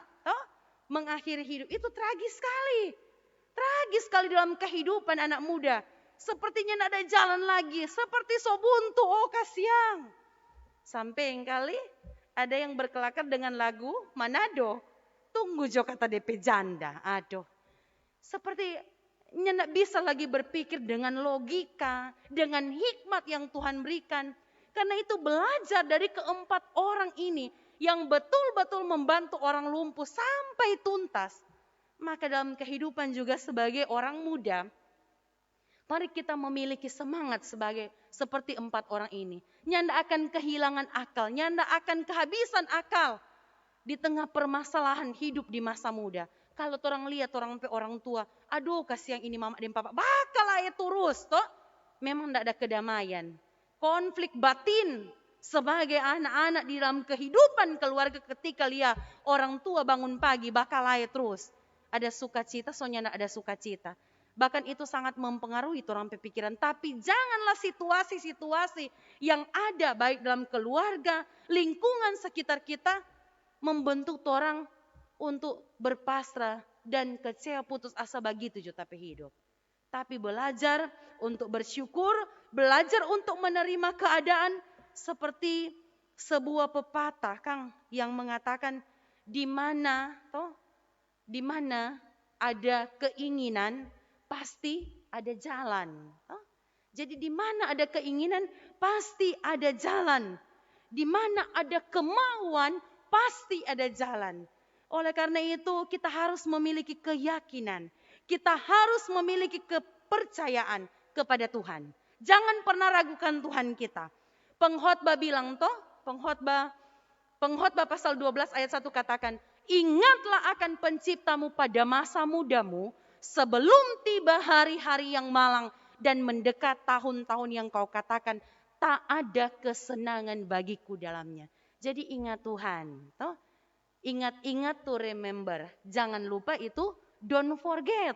Mengakhiri hidup. Itu tragis sekali. Tragis sekali dalam kehidupan anak muda. Sepertinya tidak ada jalan lagi. Seperti sobuntu. Kasihan. Sampai kali ada yang berkelakar dengan lagu Manado. Tunggu jo kata DP janda. Aduh. Seperti tidak bisa lagi berpikir dengan logika. Dengan hikmat yang Tuhan berikan. Karena itu belajar dari 4 orang ini. Yang betul-betul membantu orang lumpuh sampai tuntas. Maka dalam kehidupan juga sebagai orang muda. Mari kita memiliki semangat seperti 4 orang ini. Nyanda akan kehilangan akal, nyanda akan kehabisan akal di tengah permasalahan hidup di masa muda. Kalau orang lihat orang tua, aduh kasihan ini mama dan papa, bakal aja terus toh. Memang tidak ada kedamaian. Konflik batin sebagai anak-anak di dalam kehidupan keluarga ketika lihat orang tua bangun pagi bakal aja terus. Ada sukacita, soalnya tidak ada sukacita. Bahkan itu sangat mempengaruhi orang pikiran. Tapi janganlah situasi-situasi yang ada baik dalam keluarga, lingkungan sekitar kita membentuk orang untuk berpasrah dan kecewa putus asa begitu juga tapi hidup. Tapi belajar untuk bersyukur, belajar untuk menerima keadaan seperti sebuah pepatah Kang yang mengatakan di mana ada keinginan pasti ada jalan. Jadi di mana ada keinginan pasti ada jalan. Di mana ada kemauan pasti ada jalan. Oleh karena itu kita harus memiliki keyakinan. Kita harus memiliki kepercayaan kepada Tuhan. Jangan pernah ragukan Tuhan kita. Pengkhotbah bilang Pengkhotbah pasal 12 ayat 1 katakan, ingatlah akan penciptamu pada masa mudamu, sebelum tiba hari-hari yang malang dan mendekat tahun-tahun yang kau katakan, tak ada kesenangan bagiku dalamnya. Jadi ingat Tuhan. Ingat-ingat to remember. Jangan lupa itu don't forget.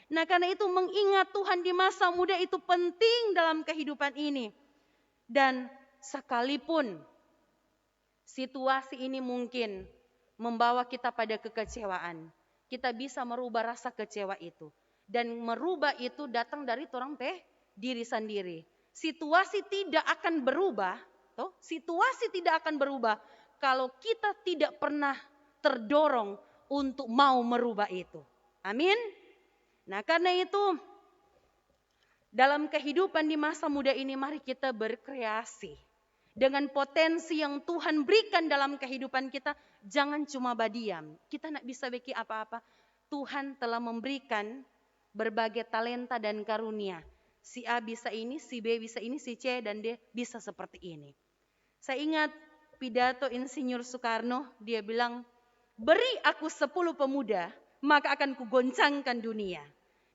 Nah karena itu mengingat Tuhan di masa muda itu penting dalam kehidupan ini. Dan sekalipun situasi ini mungkin membawa kita pada kekecewaan, kita bisa merubah rasa kecewa itu. Dan merubah itu datang dari diri sendiri. Situasi tidak akan berubah, situasi tidak akan berubah kalau kita tidak pernah terdorong untuk mau merubah itu. Amin. Nah karena itu dalam kehidupan di masa muda ini mari kita berkreasi. Dengan potensi yang Tuhan berikan dalam kehidupan kita, jangan cuma badiam. Kita tidak bisa bikin apa-apa. Tuhan telah memberikan berbagai talenta dan karunia. Si A bisa ini, si B bisa ini, si C dan D bisa seperti ini. Saya ingat pidato Insinyur Soekarno, dia bilang, beri aku 10 pemuda, maka akan kugoncangkan dunia.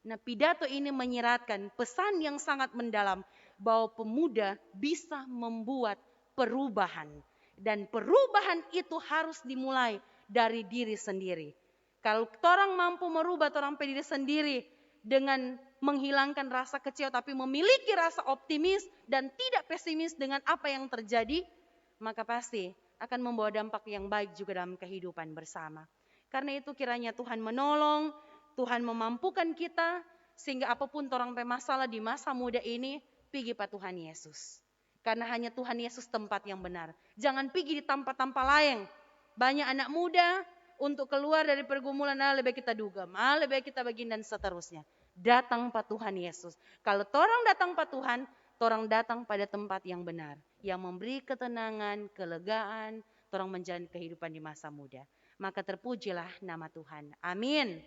Nah pidato ini menyiratkan pesan yang sangat mendalam bahwa pemuda bisa membuat perubahan. Dan perubahan itu harus dimulai dari diri sendiri. Kalau orang mampu merubah orang diri sendiri dengan menghilangkan rasa kecewa tapi memiliki rasa optimis dan tidak pesimis dengan apa yang terjadi, maka pasti akan membawa dampak yang baik juga dalam kehidupan bersama. Karena itu kiranya Tuhan menolong, Tuhan memampukan kita sehingga apapun orang masalah di masa muda ini, pergi pada Tuhan Yesus. Karena hanya Tuhan Yesus tempat yang benar. Jangan pergi di tempat-tempat lain. Banyak anak muda untuk keluar dari pergumulan, lebih kita duga, lebih kita begini dan seterusnya. Datang pada Tuhan Yesus. Kalau orang datang pada Tuhan, orang datang pada tempat yang benar. Yang memberi ketenangan, kelegaan, orang menjalani kehidupan di masa muda. Maka terpujilah nama Tuhan. Amin.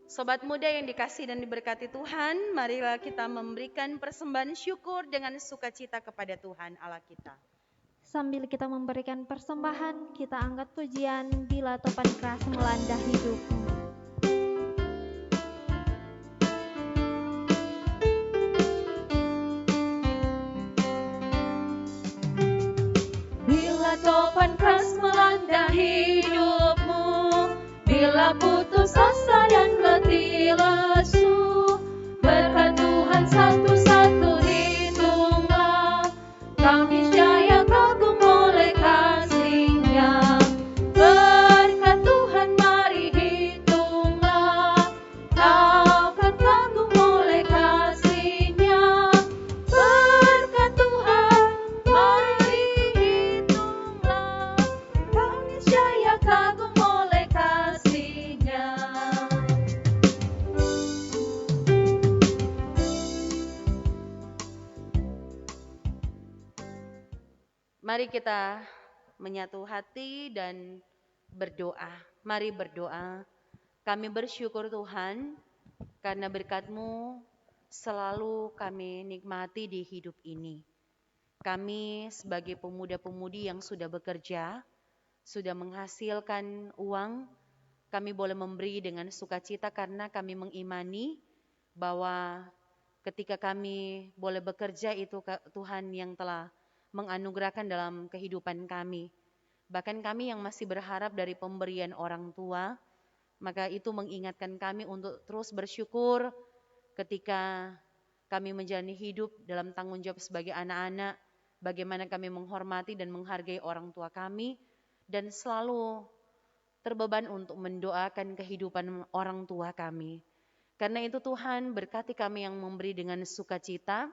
Sobat muda yang dikasih dan diberkati Tuhan, marilah kita memberikan persembahan syukur dengan sukacita kepada Tuhan Allah kita. Sambil kita memberikan persembahan, kita angkat pujian bila topan keras melanda hidupmu. Bila topan keras melanda hidupmu, bila putus asa dan letih lesu, berkat Tuhan satu-satu hitunglah, kau niscaya kagum oleh kasih-Nya. Berkat Tuhan mari hitunglah, kau akan kagum oleh kasih-Nya. Berkat Tuhan mari hitunglah, kau niscaya kagum oleh kasih-Nya. Mari kita menyatu hati dan berdoa. Mari berdoa. Kami bersyukur Tuhan karena berkat-Mu selalu kami nikmati di hidup ini. Kami sebagai pemuda-pemudi yang sudah bekerja, sudah menghasilkan uang, kami boleh memberi dengan sukacita karena kami mengimani bahwa ketika kami boleh bekerja itu Tuhan yang telah menganugerahkan dalam kehidupan kami. Bahkan kami yang masih berharap dari pemberian orang tua, Maka itu mengingatkan kami untuk terus bersyukur ketika kami menjalani hidup dalam tanggung jawab sebagai anak-anak, bagaimana kami menghormati dan menghargai orang tua kami, dan selalu terbeban untuk mendoakan kehidupan orang tua kami. Karena itu Tuhan berkati kami yang memberi dengan sukacita,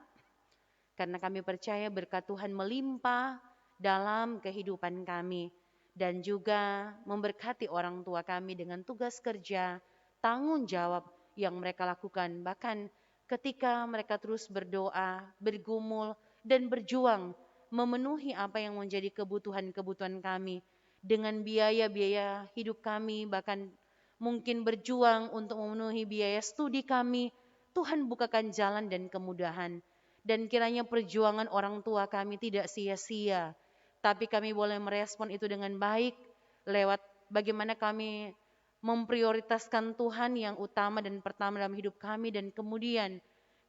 karena kami percaya berkat Tuhan melimpah dalam kehidupan kami. Dan juga memberkati orang tua kami dengan tugas kerja, tanggung jawab yang mereka lakukan. Bahkan ketika mereka terus berdoa, bergumul, dan berjuang memenuhi apa yang menjadi kebutuhan-kebutuhan kami. Dengan biaya-biaya hidup kami, bahkan mungkin berjuang untuk memenuhi biaya studi kami. Tuhan bukakan jalan dan kemudahan. Dan kiranya perjuangan orang tua kami tidak sia-sia, tapi kami boleh merespon itu dengan baik lewat bagaimana kami memprioritaskan Tuhan yang utama dan pertama dalam hidup kami, dan kemudian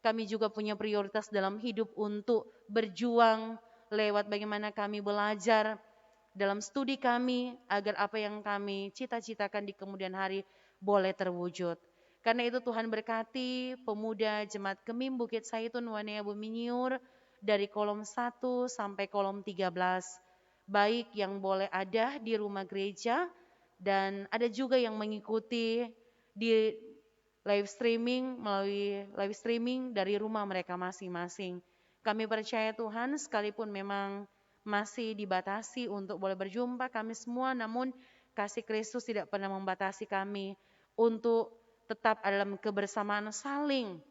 kami juga punya prioritas dalam hidup untuk berjuang lewat bagaimana kami belajar dalam studi kami agar apa yang kami cita-citakan di kemudian hari boleh terwujud. Karena itu Tuhan berkati pemuda Jemaat Gemim Bukit Saitun Wanea Buminyur dari kolom 1 sampai kolom 13. Baik yang boleh ada di rumah gereja dan ada juga yang mengikuti di live streaming melalui live streaming dari rumah mereka masing-masing. Kami percaya Tuhan sekalipun memang masih dibatasi untuk boleh berjumpa kami semua, namun kasih Kristus tidak pernah membatasi kami untuk tetap dalam kebersamaan, saling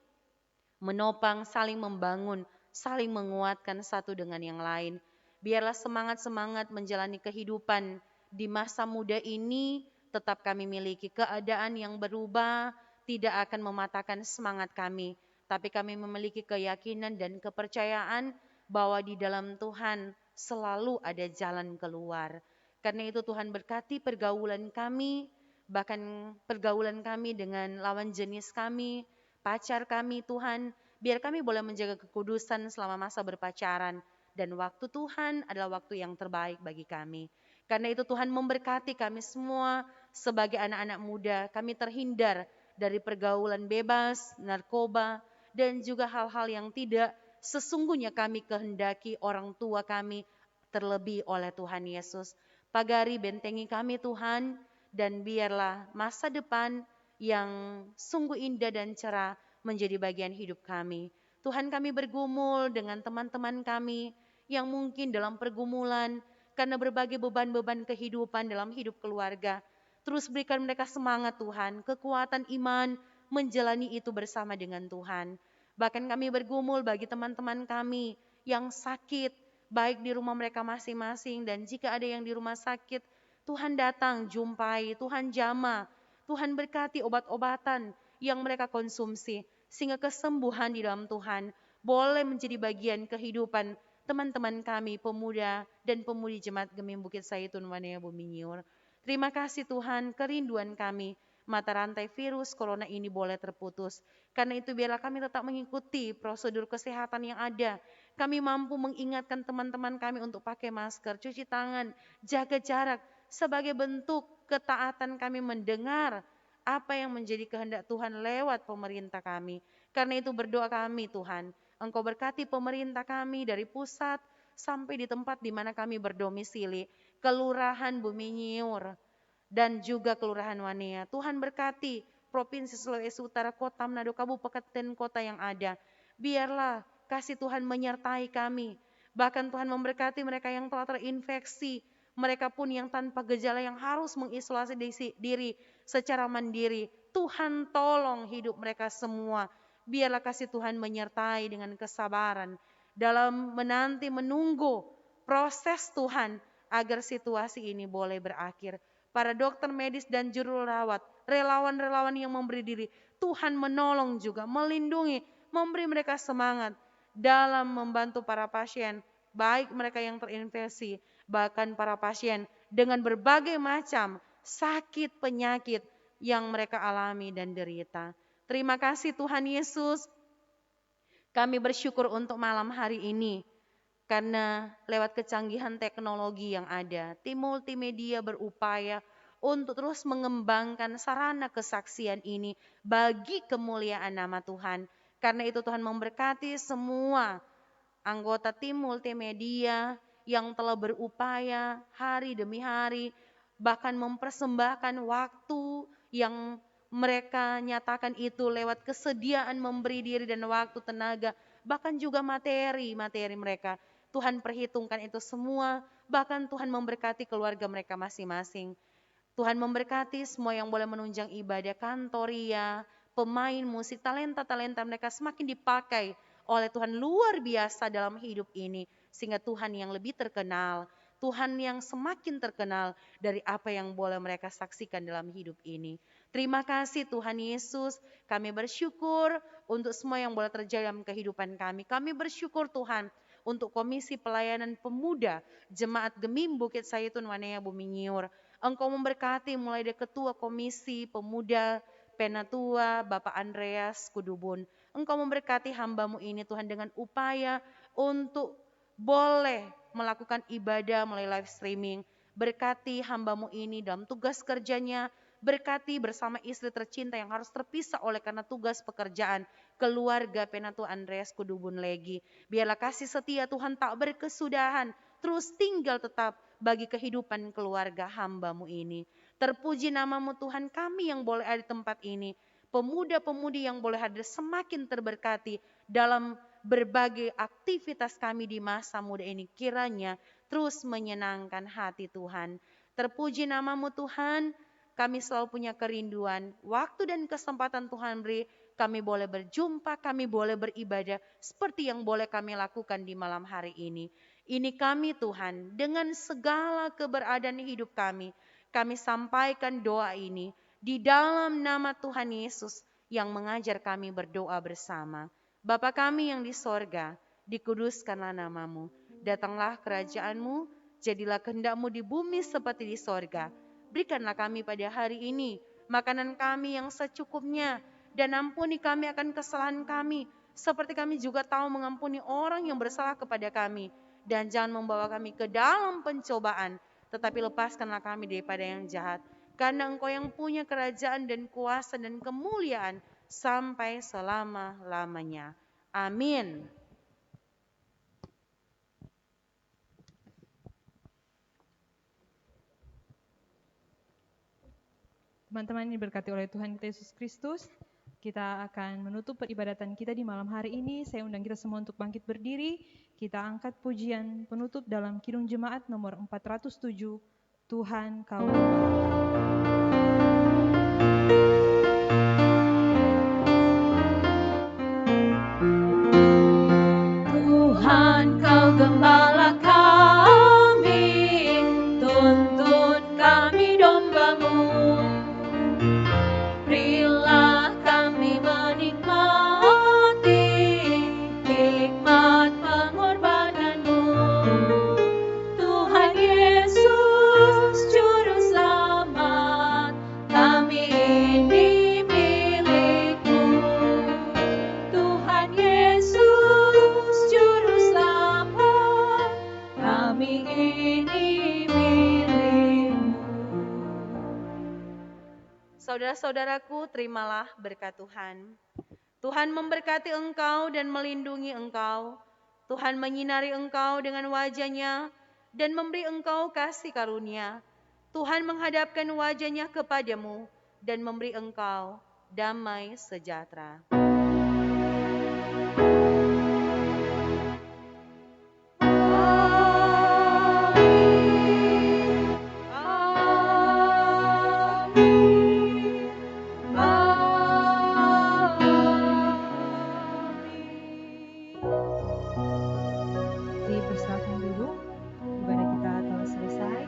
menopang, saling membangun, saling menguatkan satu dengan yang lain. Biarlah semangat-semangat menjalani kehidupan di masa muda ini tetap kami miliki. Keadaan yang berubah tidak akan mematahkan semangat kami, tapi kami memiliki keyakinan dan kepercayaan bahwa di dalam Tuhan selalu ada jalan keluar. Karena itu Tuhan berkati pergaulan kami, bahkan pergaulan kami dengan lawan jenis kami, pacar kami Tuhan, biar kami boleh menjaga kekudusan selama masa berpacaran, dan waktu Tuhan adalah waktu yang terbaik bagi kami. Karena itu Tuhan memberkati kami semua sebagai anak-anak muda, kami terhindar dari pergaulan bebas, narkoba, dan juga hal-hal yang tidak sesungguhnya kami kehendaki orang tua kami, terlebih oleh Tuhan Yesus. Pagari bentengi kami Tuhan, dan biarlah masa depan yang sungguh indah dan cerah menjadi bagian hidup kami. Tuhan, kami bergumul dengan teman-teman kami yang mungkin dalam pergumulan karena berbagai beban-beban kehidupan dalam hidup keluarga. Terus berikan mereka semangat Tuhan, kekuatan iman menjalani itu bersama dengan Tuhan. Bahkan kami bergumul bagi teman-teman kami yang sakit, baik di rumah mereka masing-masing, dan jika ada yang di rumah sakit, Tuhan datang, jumpai, Tuhan jamah, Tuhan berkati obat-obatan yang mereka konsumsi, sehingga kesembuhan di dalam Tuhan boleh menjadi bagian kehidupan teman-teman kami, pemuda dan pemudi Jemaat Gemim Bukit Saitun Wanea Buminyur. Terima kasih Tuhan, kerinduan kami, mata rantai virus corona ini boleh terputus. Karena itu biarlah kami tetap mengikuti prosedur kesehatan yang ada. Kami mampu mengingatkan teman-teman kami untuk pakai masker, cuci tangan, jaga jarak, sebagai bentuk ketaatan kami mendengar apa yang menjadi kehendak Tuhan lewat pemerintah kami. Karena itu berdoa kami Tuhan, Engkau berkati pemerintah kami dari pusat sampai di tempat di mana kami berdomisili, Kelurahan Buminyur dan juga Kelurahan Wanea. Tuhan berkati Provinsi Sulawesi Utara, Kota Manado, Kabupaten Kota yang ada. Biarlah kasih Tuhan menyertai kami. Bahkan Tuhan memberkati mereka yang telah terinfeksi, mereka pun yang tanpa gejala yang harus mengisolasi diri secara mandiri. Tuhan tolong hidup mereka semua. Biarlah kasih Tuhan menyertai dengan kesabaran dalam menanti menunggu proses Tuhan agar situasi ini boleh berakhir. Para dokter medis dan juru rawat, relawan-relawan yang memberi diri, Tuhan menolong juga, melindungi, memberi mereka semangat dalam membantu para pasien, baik mereka yang terinfeksi, bahkan para pasien dengan berbagai macam sakit penyakit yang mereka alami dan derita. Terima kasih Tuhan Yesus. Kami bersyukur untuk malam hari ini karena lewat kecanggihan teknologi yang ada, tim multimedia berupaya untuk terus mengembangkan sarana kesaksian ini bagi kemuliaan nama Tuhan. Karena itu Tuhan memberkati semua anggota tim multimedia yang telah berupaya hari demi hari, bahkan mempersembahkan waktu yang mereka nyatakan itu lewat kesediaan memberi diri dan waktu, tenaga, bahkan juga materi mereka. Tuhan perhitungkan itu semua, bahkan Tuhan memberkati keluarga mereka masing-masing. Tuhan memberkati semua yang boleh menunjang ibadah kantoria, pemain musik, talenta-talenta mereka semakin dipakai oleh Tuhan luar biasa dalam hidup ini. Sehingga Tuhan yang lebih terkenal, Tuhan yang semakin terkenal dari apa yang boleh mereka saksikan dalam hidup ini. Terima kasih Tuhan Yesus, kami bersyukur untuk semua yang boleh terjadi dalam kehidupan kami. Kami bersyukur Tuhan untuk Komisi Pelayanan Pemuda Jemaat Gemim Bukit Sayitun Wanea Bumi Nyiur. Engkau memberkati mulai dari Ketua Komisi Pemuda Penatua Bapak Andreas Kudubun. Engkau memberkati hamba-Mu ini Tuhan dengan upaya untuk boleh melakukan ibadah melalui live streaming. Berkati hamba-Mu ini dalam tugas kerjanya. Berkati bersama istri tercinta yang harus terpisah oleh karena tugas pekerjaan. Keluarga Penatua Andreas Kudubun Legi. Biarlah kasih setia Tuhan tak berkesudahan. Terus tinggal tetap bagi kehidupan keluarga hamba-Mu ini. Terpuji nama-Mu Tuhan, kami yang boleh ada di tempat ini. Pemuda-pemudi yang boleh hadir semakin terberkati dalam berbagai aktivitas kami di masa muda ini. Kiranya terus menyenangkan hati Tuhan. Terpuji nama-Mu Tuhan, kami selalu punya kerinduan. Waktu dan kesempatan Tuhan beri, kami boleh berjumpa, kami boleh beribadah seperti yang boleh kami lakukan di malam hari ini. Ini kami Tuhan, dengan segala keberadaan hidup kami sampaikan doa ini di dalam nama Tuhan Yesus yang mengajar kami berdoa bersama. Bapa kami yang di sorga, dikuduskanlah nama-Mu. Datanglah kerajaan-Mu, jadilah kehendak-Mu di bumi seperti di sorga. Berikanlah kami pada hari ini makanan kami yang secukupnya, dan ampuni kami akan kesalahan kami, seperti kami juga tahu mengampuni orang yang bersalah kepada kami. Dan jangan membawa kami ke dalam pencobaan, tetapi lepaskanlah kami daripada yang jahat. Karena Engkau yang punya kerajaan dan kuasa dan kemuliaan sampai selama-lamanya. Amin. Teman-teman yang diberkati oleh Tuhan kita Yesus Kristus, kita akan menutup peribadatan kita di malam hari ini. Saya undang kita semua untuk bangkit berdiri. Kita angkat pujian penutup dalam Kidung Jemaat nomor 407, Tuhan Kau Tuhan Kau gembala kami, tuntun kami domba-Mu. Berilah kami menikmati hikmat pengorbanan-Mu. Tuhan Yesus Juru Selamat, kami ini milik-Mu. Tuhan Yesus Juru Selamat, kami ini milik-Mu. Saudara-saudaraku, terimalah berkat Tuhan. Tuhan memberkati engkau dan melindungi engkau. Tuhan menyinari engkau dengan wajah-Nya dan memberi engkau kasih karunia. Tuhan menghadapkan wajah-Nya kepadamu dan memberi engkau damai sejahtera. Dipersilakan dulu, ibadah kita telah selesai.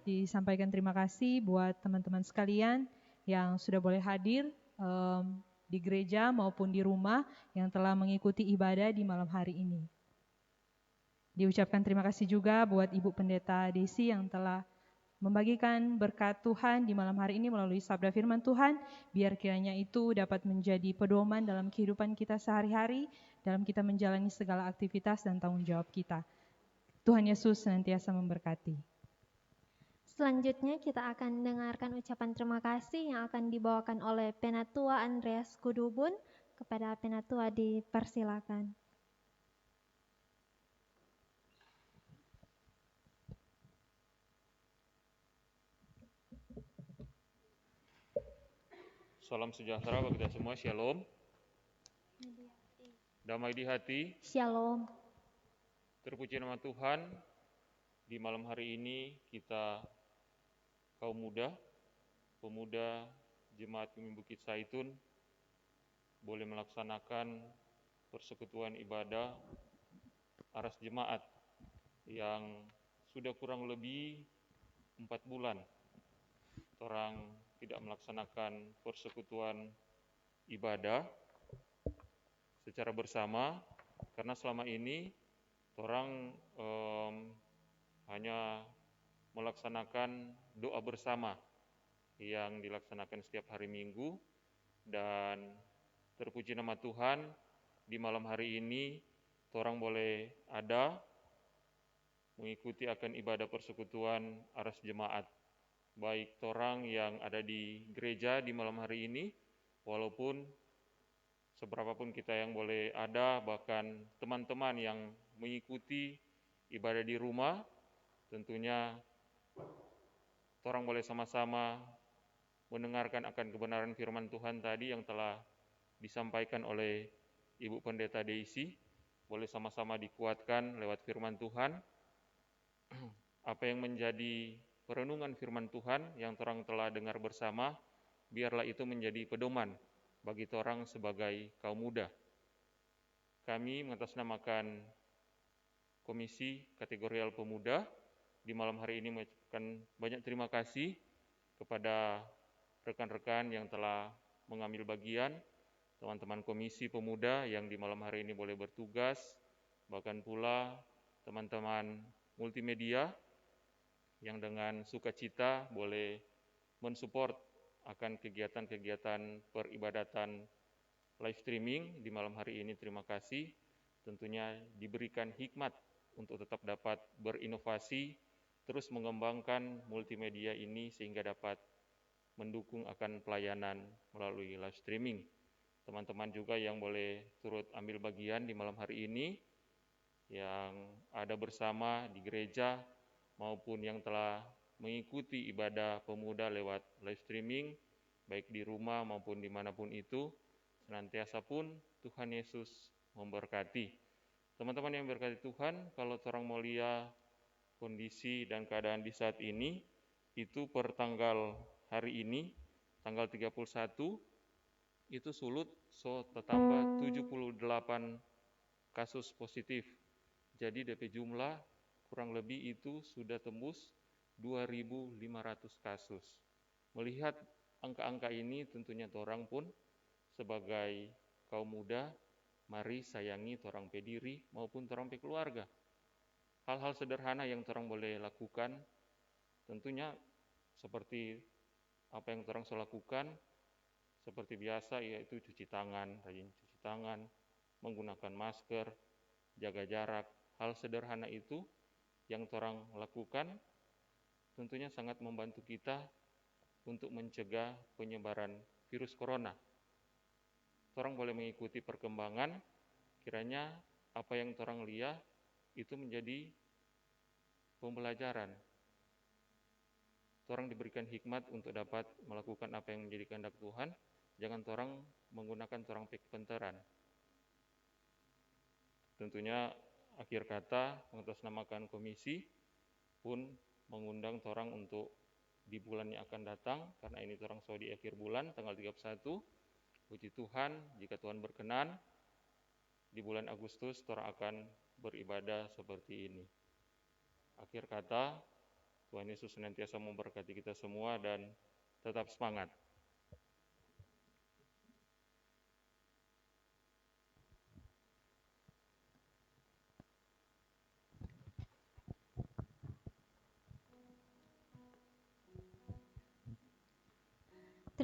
Disampaikan terima kasih buat teman-teman sekalian yang sudah boleh hadir di gereja maupun di rumah yang telah mengikuti ibadah di malam hari ini. Diucapkan terima kasih juga buat Ibu Pendeta Desi yang telah membagikan berkat Tuhan di malam hari ini melalui sabda firman Tuhan, biar kiranya itu dapat menjadi pedoman dalam kehidupan kita sehari-hari, dalam kita menjalani segala aktivitas dan tanggung jawab kita. Tuhan Yesus senantiasa memberkati. Selanjutnya kita akan dengarkan ucapan terima kasih yang akan dibawakan oleh Penatua Andreas Kudubun. Kepada Penatua dipersilakan. Salam sejahtera bagi kita semua, Shalom. Damai di hati. Shalom. Terpuji nama Tuhan. Di malam hari ini kita kaum muda, pemuda Jemaat Bumi Bukit Zaitun boleh melaksanakan persekutuan ibadah aras jemaat yang sudah kurang lebih 4 bulan orang tidak melaksanakan persekutuan ibadah secara bersama, karena selama ini orang hanya melaksanakan doa bersama yang dilaksanakan setiap hari Minggu. Dan terpuji nama Tuhan, di malam hari ini orang boleh ada mengikuti akan ibadah persekutuan aras jemaat, baik orang yang ada di gereja di malam hari ini, walaupun seberapapun kita yang boleh ada, bahkan teman-teman yang mengikuti ibadah di rumah, tentunya orang boleh sama-sama mendengarkan akan kebenaran firman Tuhan tadi yang telah disampaikan oleh Ibu Pendeta Daisy. Boleh sama-sama dikuatkan lewat firman Tuhan. Apa yang menjadi perenungan firman Tuhan yang orang telah dengar bersama, biarlah itu menjadi pedoman bagi orang sebagai kaum muda. Kami mengatasnamakan Komisi Kategorial Pemuda di malam hari ini mengucapkan banyak terima kasih kepada rekan-rekan yang telah mengambil bagian, teman-teman Komisi Pemuda yang di malam hari ini boleh bertugas, bahkan pula teman-teman multimedia yang dengan sukacita boleh mensupport akan kegiatan-kegiatan peribadatan live streaming di malam hari ini. Terima kasih. Tentunya diberikan hikmat untuk tetap dapat berinovasi, terus mengembangkan multimedia ini sehingga dapat mendukung akan pelayanan melalui live streaming. Teman-teman juga yang boleh turut ambil bagian di malam hari ini, yang ada bersama di gereja maupun yang telah mengikuti ibadah pemuda lewat live streaming, baik di rumah maupun dimanapun itu, senantiasa pun Tuhan Yesus memberkati. Teman-teman yang berkati Tuhan, kalau orang mau lihat kondisi dan keadaan di saat ini, itu per tanggal hari ini, tanggal 31, itu sulut tertambah 78 kasus positif. Jadi DP jumlah kurang lebih itu sudah tembus 2.500 kasus. Melihat angka-angka ini, tentunya orang pun sebagai kaum muda, mari sayangi orang pe diri maupun orang pe keluarga. Hal-hal sederhana yang orang boleh lakukan, tentunya seperti apa yang orang sudah lakukan, seperti biasa, yaitu cuci tangan, rajin cuci tangan, menggunakan masker, jaga jarak. Hal sederhana itu yang orang lakukan tentunya sangat membantu kita untuk mencegah penyebaran virus corona. Orang boleh mengikuti perkembangan, kiranya apa yang orang lihat itu menjadi pembelajaran. Orang diberikan hikmat untuk dapat melakukan apa yang menjadi kehendak Tuhan. Jangan orang menggunakan orang kepenteran. Tentunya akhir kata mengatasnamakan komisi pun mengundang orang untuk di bulan yang akan datang, karena ini orang sudah di akhir bulan tanggal 31. Puji Tuhan, jika Tuhan berkenan, di bulan Agustus orang akan beribadah seperti ini. Akhir kata, Tuhan Yesus senantiasa memberkati kita semua dan tetap semangat.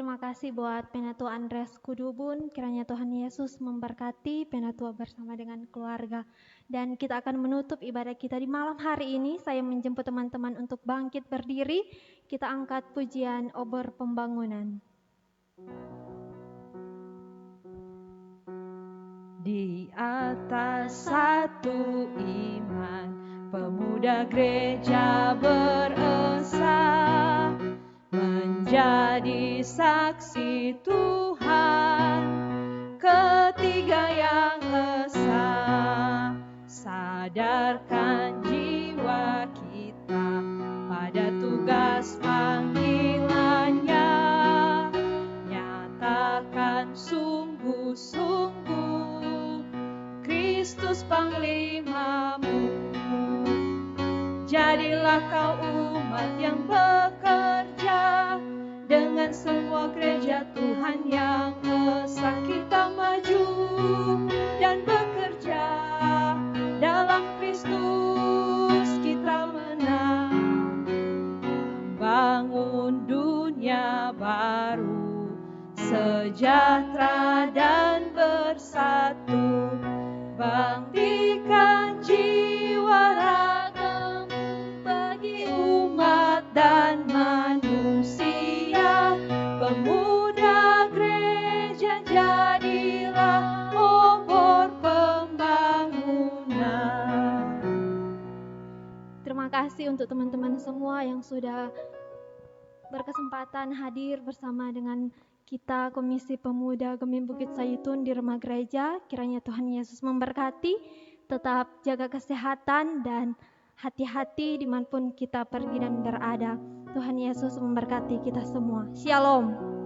Terima kasih buat Penatua Andreas Kudubun. Kiranya Tuhan Yesus memberkati Penatua bersama dengan keluarga. Dan kita akan menutup ibadah kita di malam hari ini. Saya menjemput teman-teman untuk bangkit berdiri. Kita angkat pujian obor pembangunan. Di atas satu iman, pemuda gereja beresa menjadi saksi Tuhan, ketiga yang esa. Sadarkan jiwa kita pada tugas panggilannya, nyatakan sungguh-sungguh Kristus panglimamu. Jadilah kau umat yang bekerja dengan semua gereja Tuhan yang esa. Kita maju dan bekerja dalam Kristus, kita menang, bangun dunia baru, sejahtera dan bersatu, baktikan jiwa ragam bagi umat dan manusia. Pemuda gereja jadilah obor pembangunan. Terima kasih untuk teman-teman semua yang sudah berkesempatan hadir bersama dengan kita Komisi Pemuda Gemim Bukit Zaitun di rumah gereja. Kiranya Tuhan Yesus memberkati, tetap jaga kesehatan dan hati-hati dimanapun kita pergi dan berada. Tuhan Yesus memberkati kita semua. Shalom.